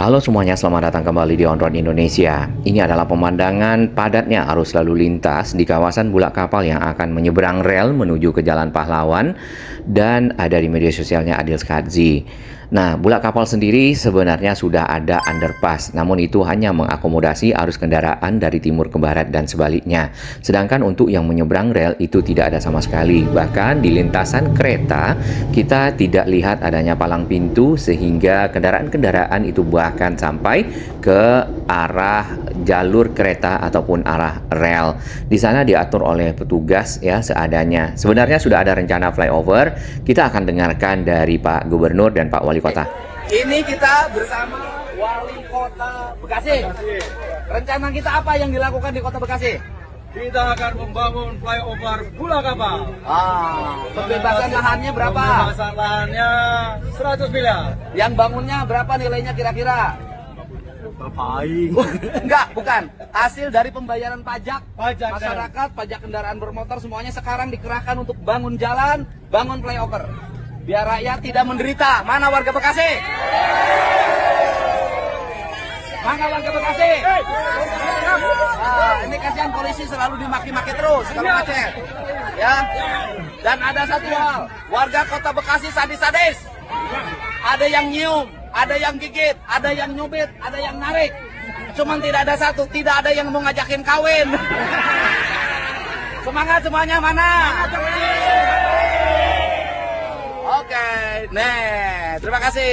Halo semuanya, selamat datang kembali di On Road Indonesia. Ini adalah pemandangan padatnya arus lalu lintas di kawasan Bulak Kapal yang akan menyeberang rel menuju ke Jalan Pahlawan dan ada di media sosialnya Adil Skadzi. Nah, Bulak Kapal sendiri sebenarnya sudah ada underpass, namun itu hanya mengakomodasi arus kendaraan dari timur ke barat dan sebaliknya. Sedangkan untuk yang menyeberang rel itu tidak ada sama sekali. Bahkan di lintasan kereta kita tidak lihat adanya palang pintu sehingga kendaraan-kendaraan itu bahkan sampai ke arah jalur kereta ataupun arah rel. Di sana diatur oleh petugas ya seadanya. Sebenarnya sudah ada rencana flyover. Kita akan dengarkan dari Pak Gubernur dan Pak Wali Kota. Ini kita bersama Wali Kota Bekasi. Rencana kita apa yang dilakukan di Kota Bekasi? Kita akan membangun flyover Bulak Kapal. Pembebasan lahannya berapa? Pembebasan lahannya 100 miliar. Yang bangunnya berapa nilainya kira-kira? Berpaing. Enggak, bukan. Hasil dari pembayaran pajak Pajak masyarakat, pajak kendaraan bermotor semuanya sekarang dikerahkan untuk bangun jalan, bangun flyover. Biar rakyat tidak menderita. Mana warga Bekasi? Mana warga Bekasi? Ini kasihan polisi selalu dimaki-maki terus kalau macet. Ya. Dan ada satu hal, warga Kota Bekasi sadis-sadis. Ada yang nyium, ada yang gigit, ada yang nyubit, ada yang narik. Cuman tidak ada satu, tidak ada yang mau ngajakin kawin. Semangat semuanya, mana? Oke, terima kasih.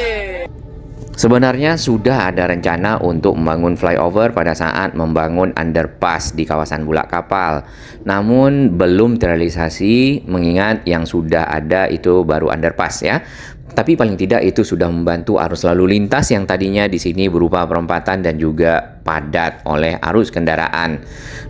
Sebenarnya sudah ada rencana untuk membangun flyover pada saat membangun underpass di kawasan Bulak Kapal. Namun belum terrealisasi mengingat yang sudah ada itu baru underpass ya. Tapi paling tidak itu sudah membantu arus lalu lintas yang tadinya di sini berupa perempatan dan juga padat oleh arus kendaraan.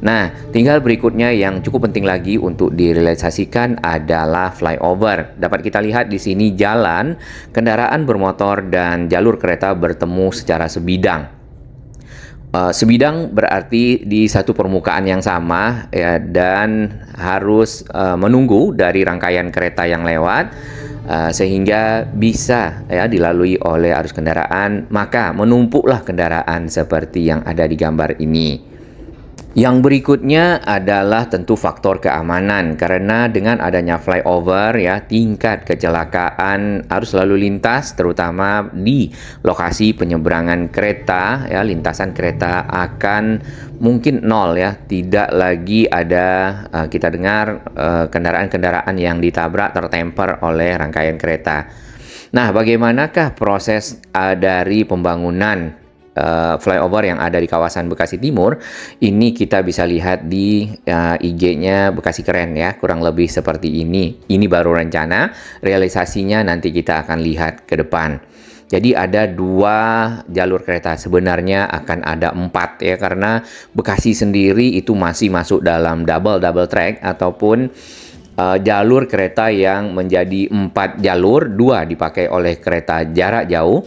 Nah, tinggal berikutnya yang cukup penting lagi untuk direalisasikan adalah flyover. Dapat kita lihat di sini jalan, kendaraan bermotor dan jalur kereta bertemu secara sebidang. Sebidang berarti di satu permukaan yang sama ya, dan harus menunggu dari rangkaian kereta yang lewat. Sehingga bisa ya dilalui oleh arus kendaraan, maka menumpuklah kendaraan seperti yang ada di gambar ini. Yang berikutnya adalah tentu faktor keamanan, karena dengan adanya flyover ya tingkat kecelakaan arus lalu lintas terutama di lokasi penyeberangan kereta ya lintasan kereta akan mungkin nol ya, tidak lagi ada kita dengar kendaraan-kendaraan yang ditabrak tertemper oleh rangkaian kereta. Nah, bagaimanakah proses dari pembangunan flyover yang ada di kawasan Bekasi Timur? Ini kita bisa lihat di IG-nya Bekasi Keren ya, kurang lebih seperti ini. Ini baru rencana, realisasinya nanti kita akan lihat ke depan. Jadi ada 2 jalur kereta, sebenarnya akan ada 4 ya, karena Bekasi sendiri itu masih masuk dalam double track ataupun jalur kereta yang menjadi 4 jalur, 2 dipakai oleh kereta jarak jauh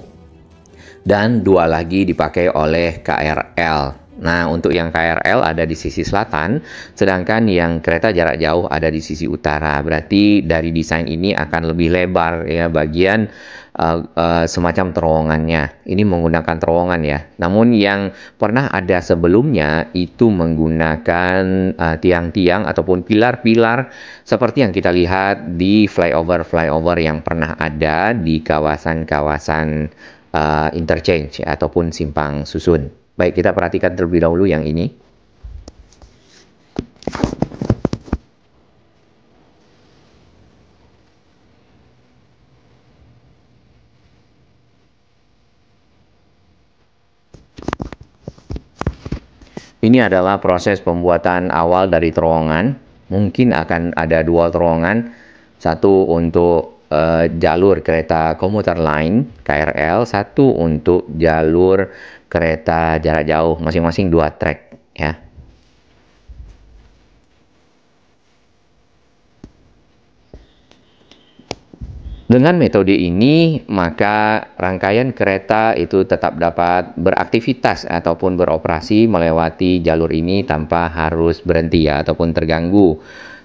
dan 2 lagi dipakai oleh KRL. Nah, untuk yang KRL ada di sisi selatan, sedangkan yang kereta jarak jauh ada di sisi utara. Berarti dari desain ini akan lebih lebar ya bagian semacam terowongannya. Ini menggunakan terowongan ya. Namun yang pernah ada sebelumnya itu menggunakan tiang-tiang ataupun pilar-pilar seperti yang kita lihat di flyover yang pernah ada di kawasan-kawasan interchange ya, ataupun simpang susun. Baik, kita perhatikan terlebih dahulu yang ini. Ini adalah proses pembuatan awal dari terowongan. Mungkin akan ada 2 terowongan, satu untuk jalur kereta komuter lain KRL, satu untuk jalur kereta jarak jauh, masing-masing 2 trek ya. Dengan metode ini, maka rangkaian kereta itu tetap dapat beraktivitas ataupun beroperasi melewati jalur ini tanpa harus berhenti ya ataupun terganggu.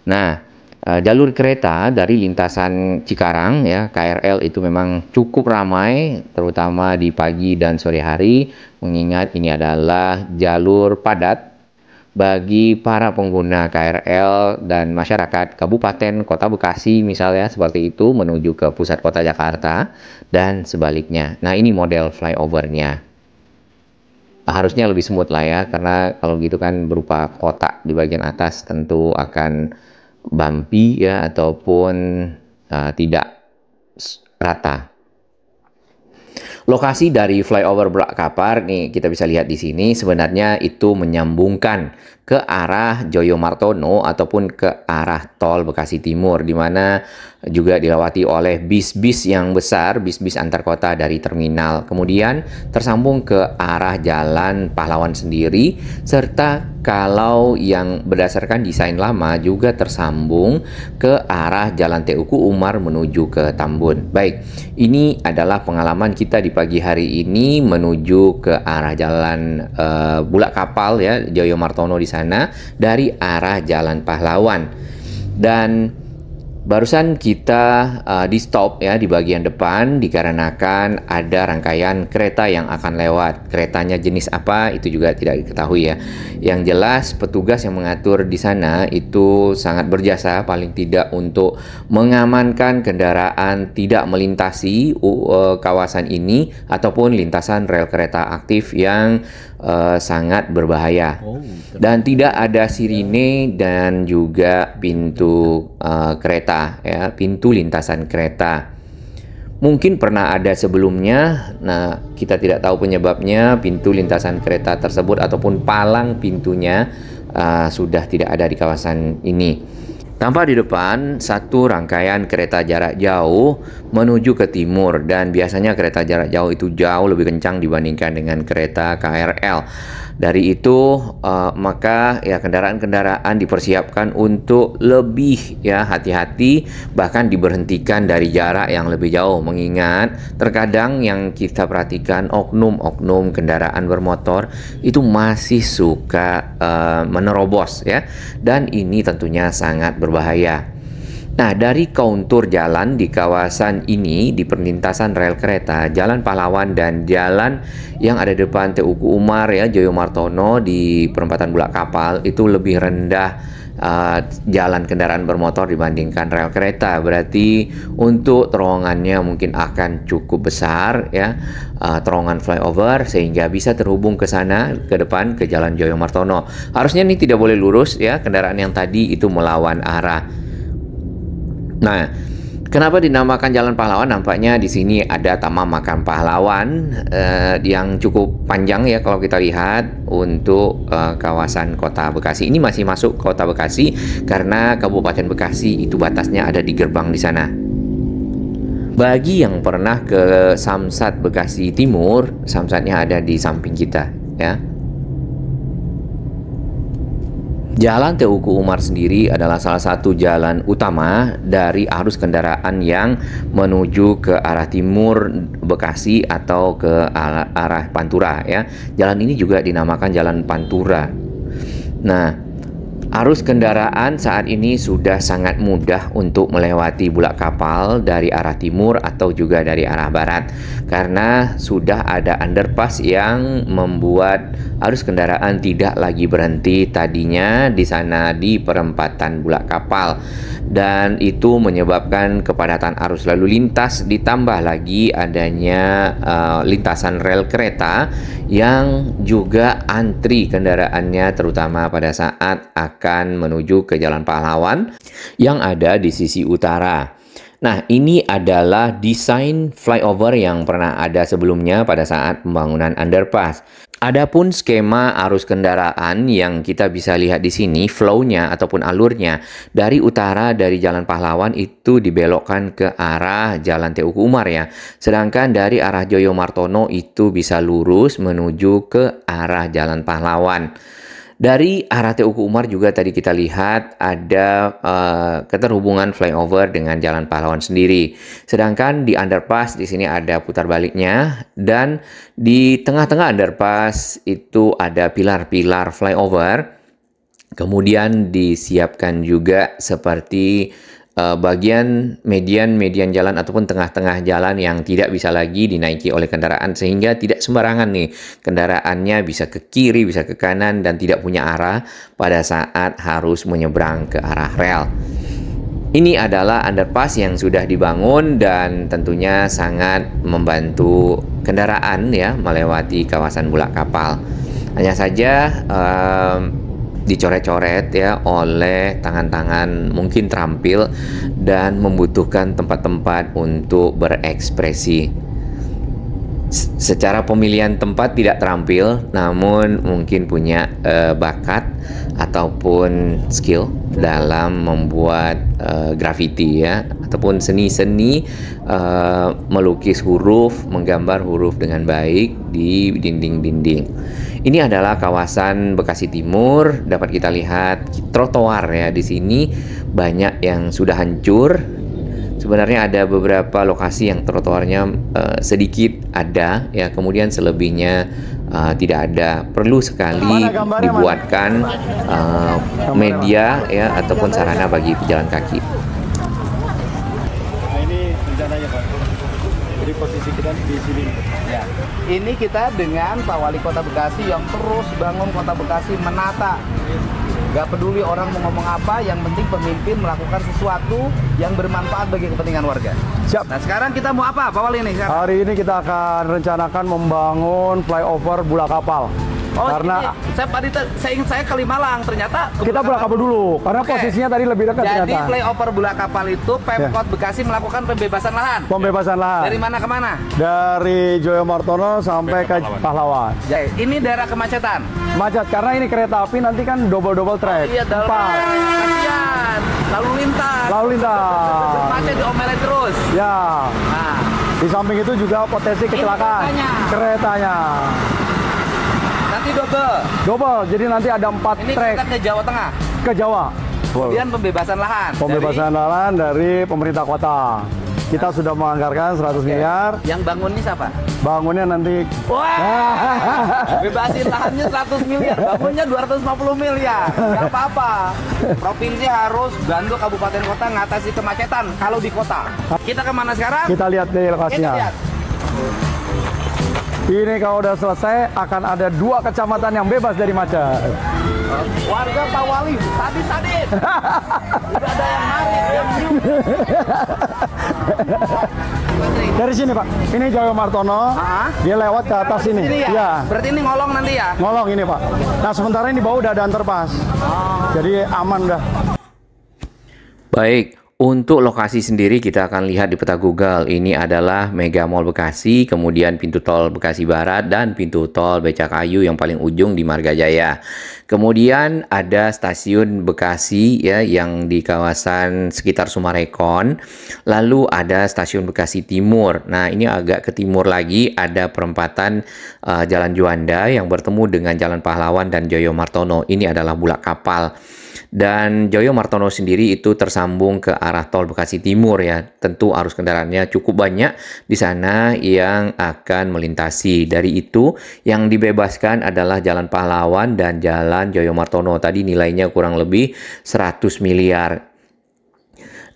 Nah, jalur kereta dari lintasan Cikarang ya, KRL itu memang cukup ramai, terutama di pagi dan sore hari, mengingat ini adalah jalur padat bagi para pengguna KRL dan masyarakat Kabupaten Kota Bekasi misalnya seperti itu menuju ke pusat kota Jakarta dan sebaliknya. Nah, ini model flyovernya. Harusnya lebih smooth lah ya, karena kalau gitu kan berupa kotak di bagian atas tentu akan bumpy ya, ataupun tidak rata. Lokasi dari flyover Bulak Kapar nih kita bisa lihat di sini sebenarnya itu menyambungkan ke arah Joyo Martono ataupun ke arah tol Bekasi Timur, di mana juga dilewati oleh bis-bis yang besar, bis-bis antar kota dari terminal. Kemudian tersambung ke arah Jalan Pahlawan sendiri, serta kalau yang berdasarkan desain lama juga tersambung ke arah Jalan Teuku Umar menuju ke Tambun. Baik, ini adalah pengalaman kita di pagi hari ini menuju ke arah Jalan Bulak Kapal ya, Joyo Martono di sana dari arah Jalan Pahlawan. Dan barusan kita di stop ya di bagian depan dikarenakan ada rangkaian kereta yang akan lewat. Keretanya jenis apa itu juga tidak diketahui ya. Yang jelas petugas yang mengatur di sana itu sangat berjasa paling tidak untuk mengamankan kendaraan tidak melintasi kawasan ini ataupun lintasan rel kereta aktif yang sangat berbahaya. Dan tidak ada sirine dan juga pintu kereta ya, pintu lintasan kereta. Mungkin pernah ada sebelumnya, nah kita tidak tahu penyebabnya pintu lintasan kereta tersebut ataupun palang pintunya sudah tidak ada di kawasan ini. Tampak di depan satu rangkaian kereta jarak jauh menuju ke timur, dan biasanya kereta jarak jauh itu jauh lebih kencang dibandingkan dengan kereta KRL. Dari itu maka ya kendaraan-kendaraan dipersiapkan untuk lebih ya hati-hati, bahkan diberhentikan dari jarak yang lebih jauh, mengingat terkadang yang kita perhatikan oknum-oknum kendaraan bermotor itu masih suka menerobos ya, dan ini tentunya sangat berbahaya. Nah, dari kontur jalan di kawasan ini, di perlintasan rel kereta, Jalan Pahlawan dan jalan yang ada di depan Teuku Umar ya, Joyo Martono di perempatan Bulak Kapal itu lebih rendah jalan kendaraan bermotor dibandingkan rel kereta. Berarti untuk terowongannya mungkin akan cukup besar ya, terowongan flyover, sehingga bisa terhubung ke sana ke depan ke Jalan Joyo Martono. Harusnya ini tidak boleh lurus ya, kendaraan yang tadi itu melawan arah. Nah, kenapa dinamakan Jalan Pahlawan? Nampaknya di sini ada Taman Makam Pahlawan yang cukup panjang ya kalau kita lihat untuk kawasan Kota Bekasi. Ini masih masuk Kota Bekasi karena Kabupaten Bekasi itu batasnya ada di gerbang di sana. Bagi yang pernah ke Samsat Bekasi Timur, Samsatnya ada di samping kita ya. Jalan Teuku Umar sendiri adalah salah satu jalan utama dari arus kendaraan yang menuju ke arah timur Bekasi atau ke arah Pantura ya. Jalan ini juga dinamakan Jalan Pantura. Nah, arus kendaraan saat ini sudah sangat mudah untuk melewati Bulak Kapal dari arah timur atau juga dari arah barat, karena sudah ada underpass yang membuat arus kendaraan tidak lagi berhenti tadinya di sana di perempatan Bulak Kapal, dan itu menyebabkan kepadatan arus lalu lintas, ditambah lagi adanya lintasan rel kereta yang juga antri kendaraannya terutama pada saat akan menuju ke Jalan Pahlawan yang ada di sisi utara. Nah, ini adalah desain flyover yang pernah ada sebelumnya pada saat pembangunan underpass. Adapun skema arus kendaraan yang kita bisa lihat di sini, flow-nya ataupun alurnya dari utara dari Jalan Pahlawan itu dibelokkan ke arah Jalan Teuku Umar ya. Sedangkan dari arah Joyo Martono itu bisa lurus menuju ke arah Jalan Pahlawan. Dari arah Teuku Umar juga tadi kita lihat ada keterhubungan flyover dengan Jalan Pahlawan sendiri. Sedangkan di underpass di sini ada putar baliknya, dan di tengah-tengah underpass itu ada pilar-pilar flyover Kemudian disiapkan juga seperti bagian median jalan ataupun tengah-tengah jalan yang tidak bisa lagi dinaiki oleh kendaraan, sehingga tidak sembarangan nih kendaraannya bisa ke kiri, bisa ke kanan dan tidak punya arah pada saat harus menyeberang ke arah rel. Ini adalah underpass yang sudah dibangun dan tentunya sangat membantu kendaraan ya melewati kawasan Bulak Kapal. Hanya saja dicoret-coret ya oleh tangan-tangan mungkin terampil dan membutuhkan tempat-tempat untuk berekspresi. Secara pemilihan tempat tidak terampil, namun mungkin punya bakat ataupun skill dalam membuat graffiti ya, ataupun seni-seni melukis huruf, menggambar huruf dengan baik di dinding-dinding. Ini adalah kawasan Bekasi Timur. Dapat kita lihat trotoar ya, di sini banyak yang sudah hancur. Sebenarnya ada beberapa lokasi yang trotoarnya sedikit ada ya, kemudian selebihnya tidak ada. Perlu sekali dibuatkan media ya ataupun sarana bagi pejalan kaki. Nah, ini rencananya Pak. Jadi posisi kita di sini. Ya. Ini kita dengan Pak Wali Kota Bekasi yang terus bangun Kota Bekasi menata. Gak peduli orang mau ngomong apa, yang penting pemimpin melakukan sesuatu yang bermanfaat bagi kepentingan warga. Siap. Nah sekarang kita mau apa Pak Wali nih? Hari ini kita akan rencanakan membangun flyover Bulak Kapal. Oh, karena saya ingat saya Kalimalang, ternyata kita Bulak Kapal dulu, karena posisinya tadi lebih dekat Jadi ternyata. flyover Bulak Kapal itu Pemkot Bekasi melakukan pembebasan lahan. Pembebasan lahan. Dari mana ke mana? Dari Joyo Martono sampai ke Pahlawan. Ya, ini daerah kemacetan. Macet karena ini kereta api nanti kan double track. Iya, kasihan. Lalu lintas. Macet diomelin terus. Ya. Nah, Di samping itu juga potensi kecelakaan. Keretanya. Nanti double. Jadi nanti ada 4 Ini trek kita ke Jawa Tengah. ke Jawa. Kemudian pembebasan lahan. Pembebasan lahan dari pemerintah kota. Kita sudah menganggarkan 100 miliar. Yang bangun ini siapa? Bangunnya nanti. Wah, bebasin lahannya 100 miliar, bangunnya 250 miliar. Gak apa-apa. Provinsi harus bantu kabupaten kota ngatasi kemacetan kalau di kota. Kita kemana sekarang? Kita lihat di Kita lokasinya. lihat. Ini kalau udah selesai akan ada 2 kecamatan yang bebas dari macet. Warga Pak Wali, sadis. Udah ada yang narik, yang nyium. Dari sini Pak, ini Joyo Martono. Dia lewat ke atas sini. Ya? Berarti ini ngolong nanti ya? Ngolong ini Pak. Nah sementara ini bawah udah ada underpass. Jadi aman dah. Baik, untuk lokasi sendiri kita akan lihat di peta Google. Ini adalah Mega Mall Bekasi, kemudian pintu tol Bekasi Barat dan pintu tol Becakayu yang paling ujung di Margajaya. Kemudian ada stasiun Bekasi ya yang di kawasan sekitar Sumarekon. Lalu ada stasiun Bekasi Timur. Nah, ini agak ke timur lagi ada perempatan Jalan Juanda yang bertemu dengan Jalan Pahlawan dan Joyo Martono. Ini adalah Bulak Kapal. Dan Joyo Martono sendiri itu tersambung ke arah tol Bekasi Timur ya. Tentu arus kendaraannya cukup banyak di sana yang akan melintasi. Dari itu yang dibebaskan adalah Jalan Pahlawan dan Jalan Joyo Martono. Tadi nilainya kurang lebih 100 miliar.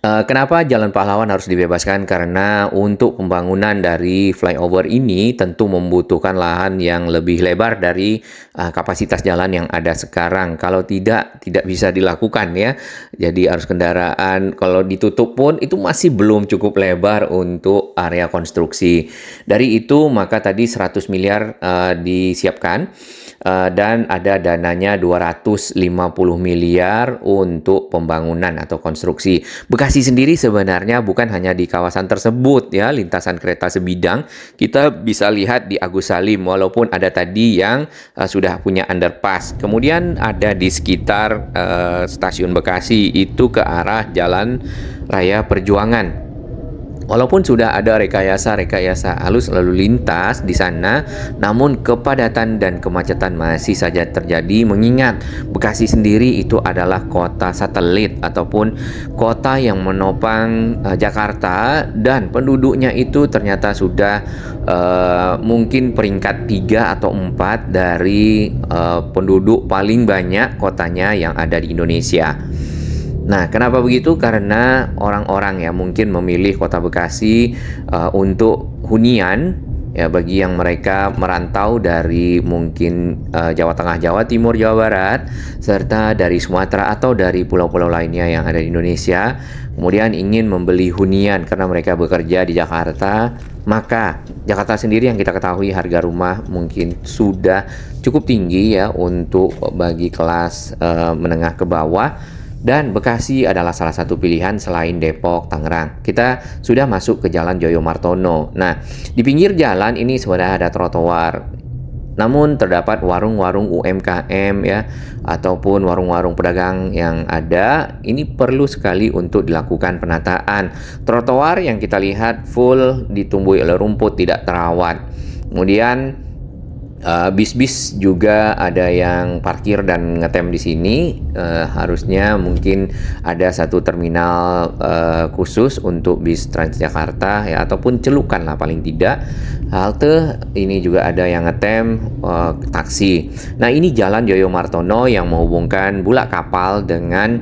Kenapa Jalan Pahlawan harus dibebaskan? Karena untuk pembangunan dari flyover ini tentu membutuhkan lahan yang lebih lebar dari kapasitas jalan yang ada sekarang. Kalau tidak bisa dilakukan ya. Jadi arus kendaraan kalau ditutup pun itu masih belum cukup lebar untuk area konstruksi. Dari itu maka tadi 100 miliar disiapkan. Dan ada dananya 250 miliar untuk pembangunan atau konstruksi. Bekasi sendiri sebenarnya bukan hanya di kawasan tersebut ya, lintasan kereta sebidang. Kita bisa lihat di Agus Salim walaupun ada tadi yang sudah punya underpass. Kemudian ada di sekitar stasiun Bekasi itu ke arah Jalan Raya Perjuangan. Walaupun sudah ada rekayasa arus lalu lintas di sana, namun kepadatan dan kemacetan masih saja terjadi, mengingat Bekasi sendiri itu adalah kota satelit ataupun kota yang menopang Jakarta, dan penduduknya itu ternyata sudah mungkin peringkat 3 atau 4 dari penduduk paling banyak kotanya yang ada di Indonesia. Nah, kenapa begitu? Karena orang-orang ya mungkin memilih kota Bekasi untuk hunian, ya, bagi yang mereka merantau dari mungkin Jawa Tengah, Jawa Timur, Jawa Barat, serta dari Sumatera atau dari pulau-pulau lainnya yang ada di Indonesia, kemudian ingin membeli hunian karena mereka bekerja di Jakarta. Maka Jakarta sendiri yang kita ketahui harga rumah mungkin sudah cukup tinggi ya untuk bagi kelas menengah ke bawah. Dan Bekasi adalah salah satu pilihan selain Depok, Tangerang. Kita sudah masuk ke Jalan Joyo Martono. Nah, di pinggir jalan ini sebenarnya ada trotoar. Namun terdapat warung-warung UMKM ya, ataupun warung-warung pedagang yang ada. Ini perlu sekali untuk dilakukan penataan. Trotoar yang kita lihat full ditumbuhi oleh rumput, tidak terawat. Kemudian bis-bis juga ada yang parkir dan ngetem di sini. Harusnya mungkin ada satu terminal khusus untuk bis Transjakarta ya, ataupun celukan lah paling tidak. Halte ini juga ada yang ngetem taksi. Nah, ini Jalan Joyo Martono yang menghubungkan Bulak Kapal dengan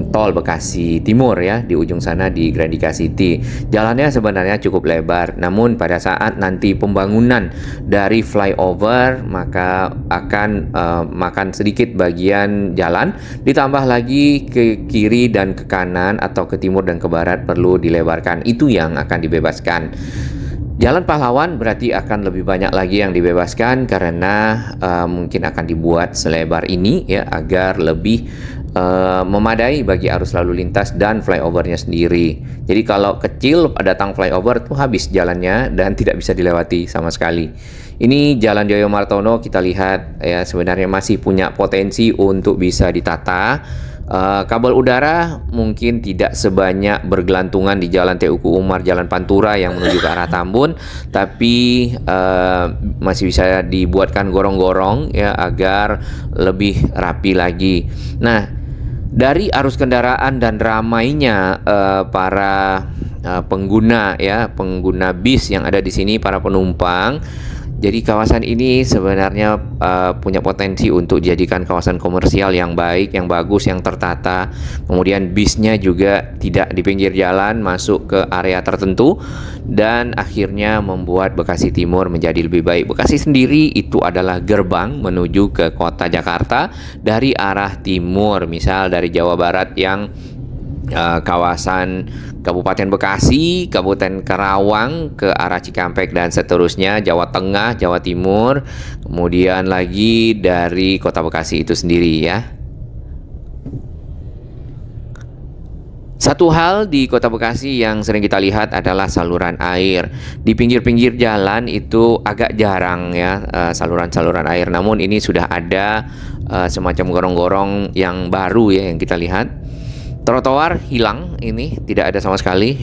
tol Bekasi Timur ya, di ujung sana di Grandika City. Jalannya sebenarnya cukup lebar, namun pada saat nanti pembangunan dari flyover maka akan makan sedikit bagian jalan, ditambah lagi ke kiri dan ke kanan atau ke timur dan ke barat perlu dilebarkan. Itu yang akan dibebaskan. Jalan Pahlawan berarti akan lebih banyak lagi yang dibebaskan karena mungkin akan dibuat selebar ini ya, agar lebih memadai bagi arus lalu lintas dan flyovernya sendiri. Jadi kalau kecil datang flyover tuh habis jalannya dan tidak bisa dilewati sama sekali. Ini Jalan Joyo Martono kita lihat ya, sebenarnya masih punya potensi untuk bisa ditata. Kabel udara mungkin tidak sebanyak bergelantungan di Jalan Teuku Umar, Jalan Pantura yang menuju ke arah Tambun, tapi masih bisa dibuatkan gorong-gorong ya agar lebih rapi lagi. Nah, dari arus kendaraan dan ramainya para pengguna ya, pengguna bis yang ada di sini, para penumpang. Jadi kawasan ini sebenarnya punya potensi untuk dijadikan kawasan komersial yang baik, yang bagus, yang tertata. Kemudian bisnya juga tidak di pinggir jalan, masuk ke area tertentu, dan akhirnya membuat Bekasi Timur menjadi lebih baik. Bekasi sendiri itu adalah gerbang menuju ke kota Jakarta dari arah timur, misal dari Jawa Barat yang kawasan Kabupaten Bekasi, Kabupaten Karawang ke arah Cikampek dan seterusnya, Jawa Tengah, Jawa Timur, kemudian lagi dari kota Bekasi itu sendiri ya. Satu hal di kota Bekasi yang sering kita lihat adalah saluran air. Di pinggir-pinggir jalan itu agak jarang ya saluran-saluran air, namun ini sudah ada semacam gorong-gorong yang baru ya yang kita lihat. Trotoar hilang, ini tidak ada sama sekali.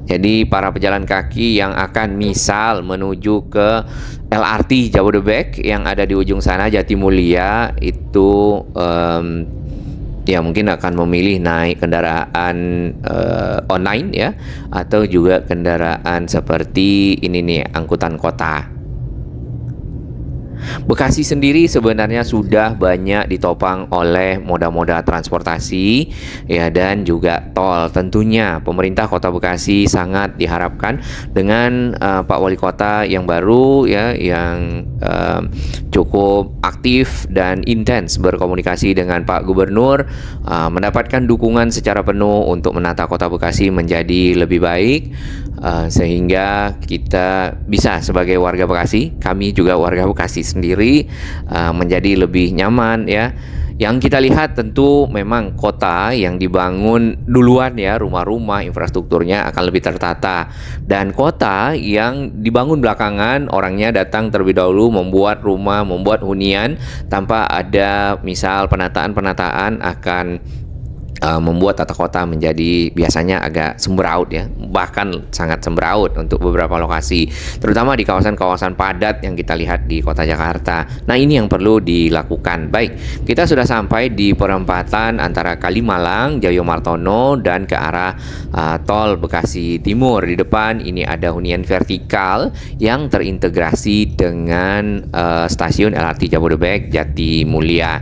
Jadi para pejalan kaki yang akan misal menuju ke LRT Jabodebek yang ada di ujung sana, Jatimulya, itu ya mungkin akan memilih naik kendaraan online ya, atau juga kendaraan seperti ini nih, angkutan kota. Bekasi sendiri sebenarnya sudah banyak ditopang oleh moda-moda transportasi ya, dan juga tol. Tentunya pemerintah Kota Bekasi sangat diharapkan dengan Pak Wali Kota yang baru ya, yang cukup aktif dan intens berkomunikasi dengan Pak Gubernur, mendapatkan dukungan secara penuh untuk menata Kota Bekasi menjadi lebih baik, sehingga kita bisa sebagai warga Bekasi, kami juga warga Bekasi sendiri, menjadi lebih nyaman ya. Yang kita lihat tentu memang kota yang dibangun duluan ya, rumah-rumah, infrastrukturnya akan lebih tertata, dan kota yang dibangun belakangan, orangnya datang terlebih dahulu membuat rumah, membuat hunian tanpa ada misal penataan-penataan, akan membuat tata kota menjadi biasanya agak sembraut ya, bahkan sangat sembraut untuk beberapa lokasi, terutama di kawasan-kawasan padat yang kita lihat di kota Jakarta. Nah, ini yang perlu dilakukan. Baik, kita sudah sampai di perempatan antara Kalimalang, Jayamartono dan ke arah tol Bekasi Timur. Di depan ini ada hunian vertikal yang terintegrasi dengan stasiun LRT Jabodebek Jatimulya.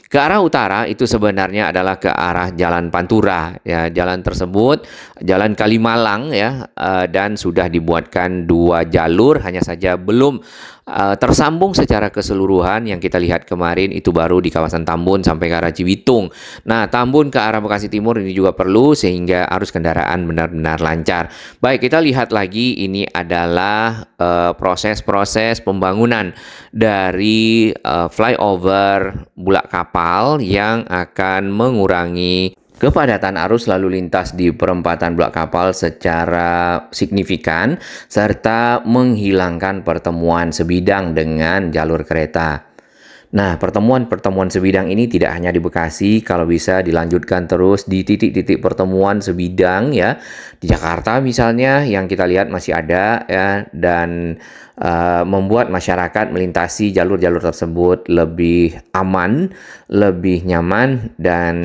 Ke arah utara itu sebenarnya adalah ke arah Jalan Pantura ya, jalan tersebut Jalan Kalimalang ya, dan sudah dibuatkan 2 jalur, hanya saja belum tersambung secara keseluruhan. Yang kita lihat kemarin itu baru di kawasan Tambun sampai ke arah Cibitung. Nah, Tambun ke arah Bekasi Timur ini juga perlu sehingga arus kendaraan benar-benar lancar. Baik, kita lihat lagi, ini adalah proses-proses pembangunan dari flyover Bulak Kapal yang akan mengurangi kepadatan arus lalu lintas di perempatan Bulak Kapal secara signifikan serta menghilangkan pertemuan sebidang dengan jalur kereta. Nah, pertemuan-pertemuan sebidang ini tidak hanya di Bekasi, kalau bisa dilanjutkan terus di titik-titik pertemuan sebidang ya. Di Jakarta misalnya yang kita lihat masih ada ya, dan membuat masyarakat melintasi jalur-jalur tersebut lebih aman, lebih nyaman, dan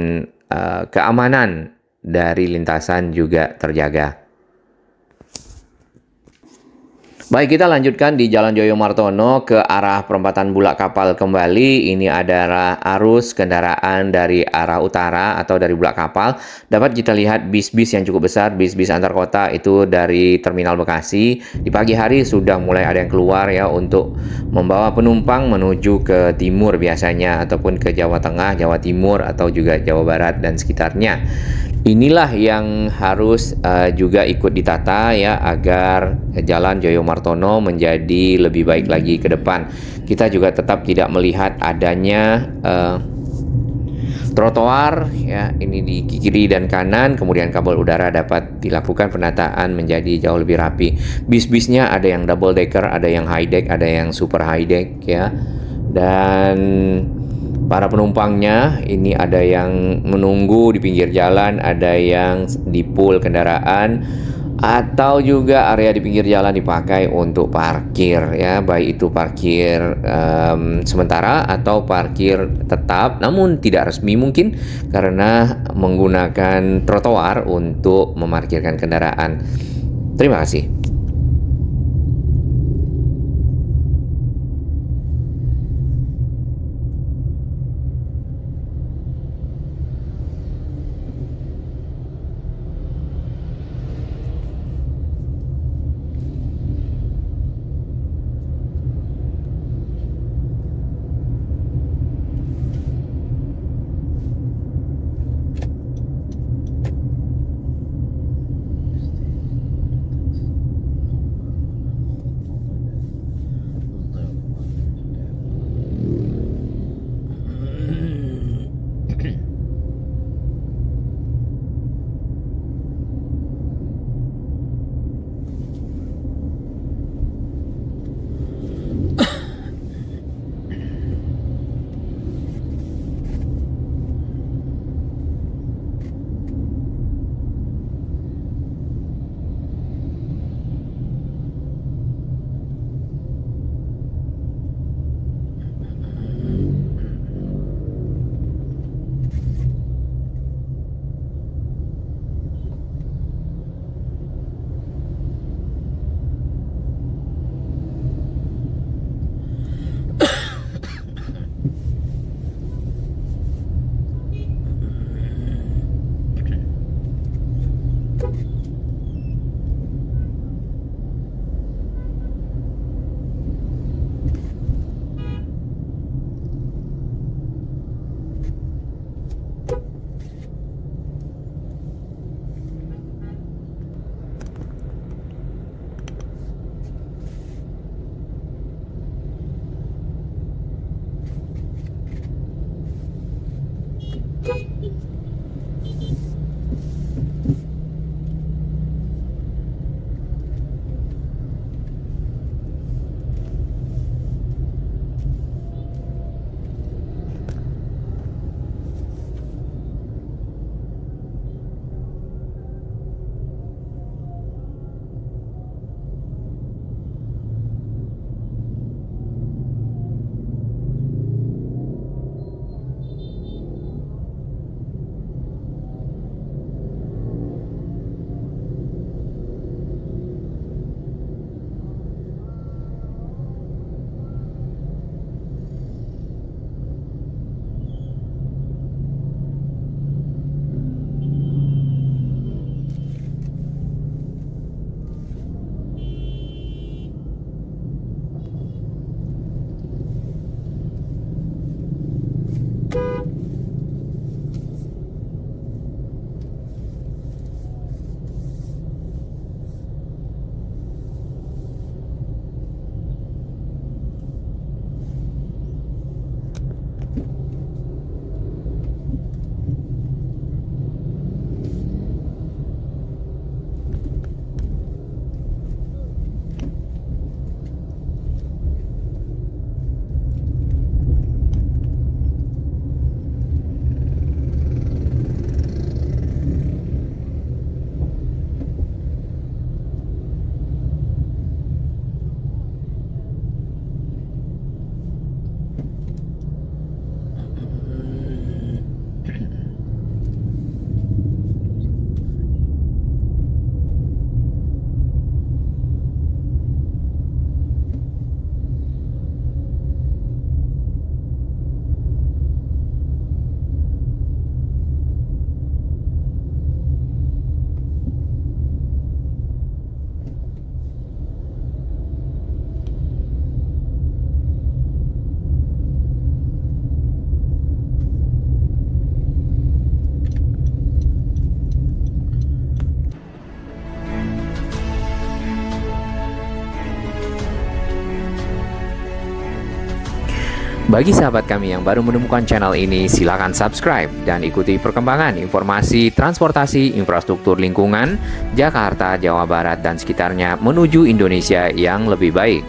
keamanan dari lintasan juga terjaga. Baik, kita lanjutkan di Jalan Jayamartono ke arah perempatan Bulak Kapal kembali. Ini adalah arus kendaraan dari arah utara atau dari Bulak Kapal. Dapat kita lihat bis-bis yang cukup besar, bis-bis antar kota itu dari Terminal Bekasi. Di pagi hari sudah mulai ada yang keluar ya untuk membawa penumpang menuju ke timur biasanya, ataupun ke Jawa Tengah, Jawa Timur, atau juga Jawa Barat dan sekitarnya. Inilah yang harus juga ikut ditata ya, agar Jalan Jayamartono menjadi lebih baik lagi ke depan. Kita juga tetap tidak melihat adanya trotoar ya, ini di kiri dan kanan, kemudian kabel udara dapat dilakukan penataan menjadi jauh lebih rapi. Bis-bisnya ada yang double decker, ada yang high deck, ada yang super high deck ya. Dan para penumpangnya ini ada yang menunggu di pinggir jalan, ada yang di pool kendaraan, atau juga area di pinggir jalan dipakai untuk parkir ya, baik itu parkir sementara atau parkir tetap, namun tidak resmi mungkin karena menggunakan trotoar untuk memarkirkan kendaraan. Terima kasih. Bagi sahabat kami yang baru menemukan channel ini, silakan subscribe dan ikuti perkembangan informasi transportasi infrastruktur lingkungan Jakarta, Jawa Barat, dan sekitarnya menuju Indonesia yang lebih baik.